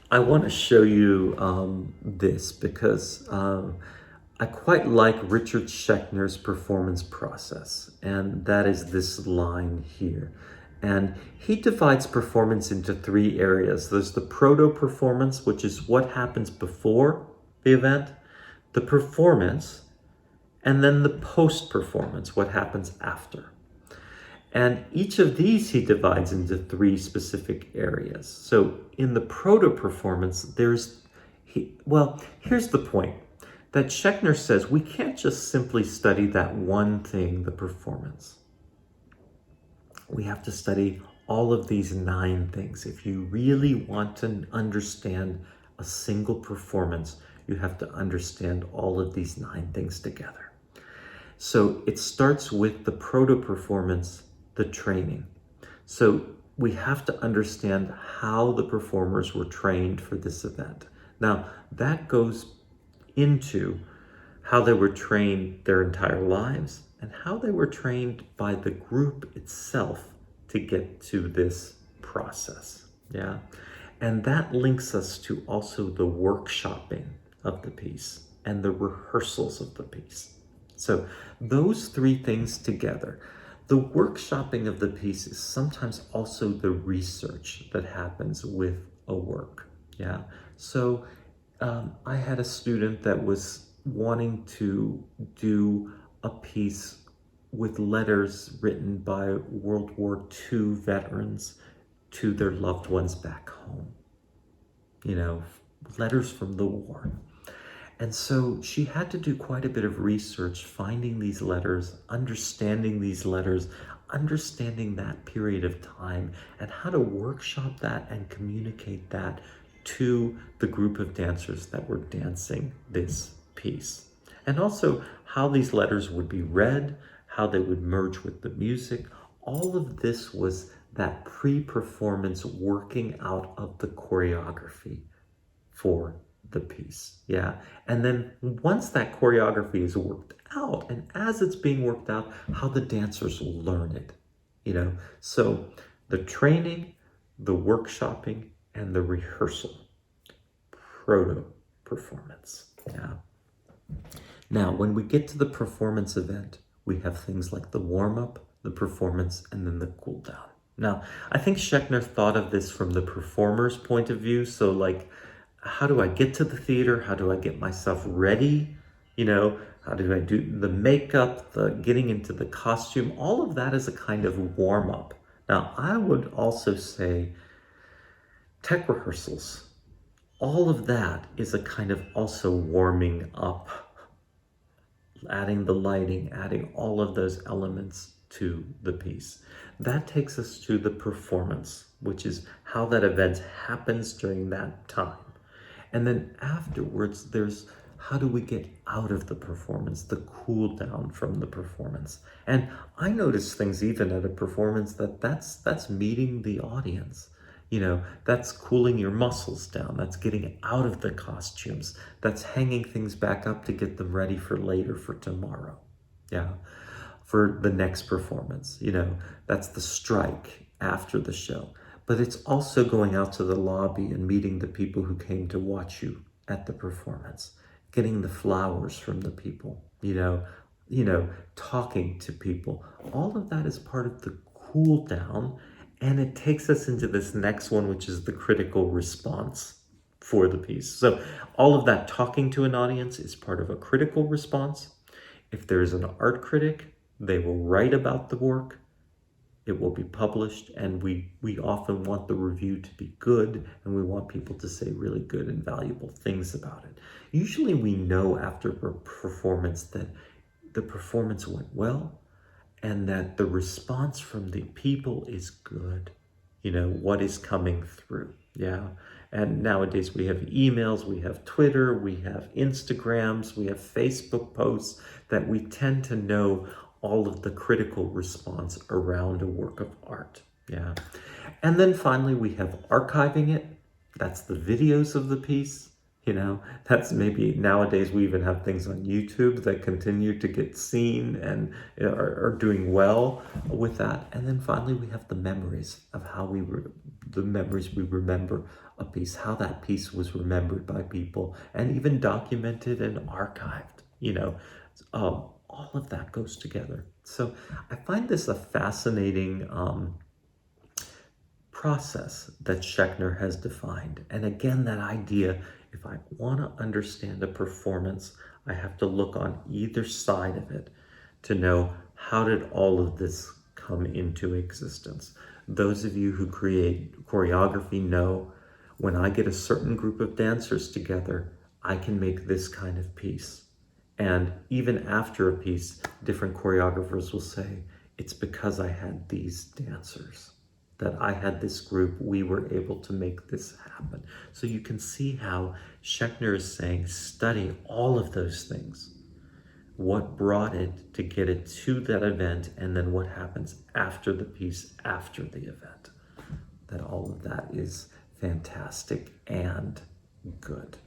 I want to show you this because I quite like Richard Scheckner's performance process, and that is this line here. And he divides performance into three areas. There's the proto-performance, which is what happens before the event, the performance, and then the post-performance, what happens after. And each of these he divides into three specific areas. So in the proto-performance, here's the point that Scheckner says we can't just simply study that one thing, the performance. We have to study all of these 9 things. If you really want to understand a single performance, you have to understand all of these 9 things together. So it starts with the proto-performance, the training. So we have to understand how the performers were trained for this event. Now, that goes into how they were trained their entire lives and how they were trained by the group itself to get to this process. Yeah. And that links us to also the workshopping of the piece and the rehearsals of the piece. So those 3 things together. The workshopping of the piece is sometimes also the research that happens with a work. Yeah. So I had a student that was wanting to do a piece with letters written by World War II veterans to their loved ones back home. You know, letters from the war. And so she had to do quite a bit of research, finding these letters, understanding that period of time, and how to workshop that and communicate that to the group of dancers that were dancing this piece. And also how these letters would be read, how they would merge with the music. All of this was that pre-performance working out of the choreography for the piece. Yeah. And then once that choreography is worked out, and as it's being worked out, how the dancers learn it, So the training, the workshopping, and the rehearsal, proto-performance. Yeah. Now, when we get to the performance event, we have things like the warm-up, the performance, and then the cool down. Now, I think Scheckner thought of this from the performer's point of view. So like, how do I get to the theater? How do I get myself ready? How do I do the makeup, the getting into the costume? All of that is a kind of warm-up. Now, I would also say tech rehearsals. All of that is a kind of also warming up, adding the lighting, adding all of those elements to the piece. That takes us to the performance, which is how that event happens during that time. And then afterwards, there's how do we get out of the performance, the cool down from the performance. And I notice things even at a performance that's meeting the audience. That's cooling your muscles down. That's getting out of the costumes. That's hanging things back up to get them ready for later, for tomorrow. Yeah. For the next performance. That's the strike after the show. But it's also going out to the lobby and meeting the people who came to watch you at the performance, getting the flowers from the people, talking to people. All of that is part of the cool down. And it takes us into this next one, which is the critical response for the piece. So all of that talking to an audience is part of a critical response. If there's an art critic, they will write about the work. It will be published, and we often want the review to be good, and we want people to say really good and valuable things about it. Usually we know after a performance that the performance went well, and that the response from the people is good, what is coming through. Yeah. And nowadays we have emails, we have Twitter, we have Instagrams, we have Facebook posts that we tend to know all of the critical response around a work of art. Yeah. And then finally we have archiving it. That's the videos of the piece. That's maybe nowadays we even have things on YouTube that continue to get seen and are doing well with that. And then finally we have the memories of how we the memories we remember a piece, how that piece was remembered by people and even documented and archived, all of that goes together. So I find this a fascinating process that Scheckner has defined. And again, that idea, if I want to understand a performance, I have to look on either side of it to know how did all of this come into existence. Those of you who create choreography know when I get a certain group of dancers together, I can make this kind of piece. And even after a piece, different choreographers will say, it's because I had these dancers, that I had this group, we were able to make this happen. So you can see how Scheckner is saying, study all of those things. What brought it to get it to that event, and then what happens after the piece, after the event. That all of that is fantastic and good.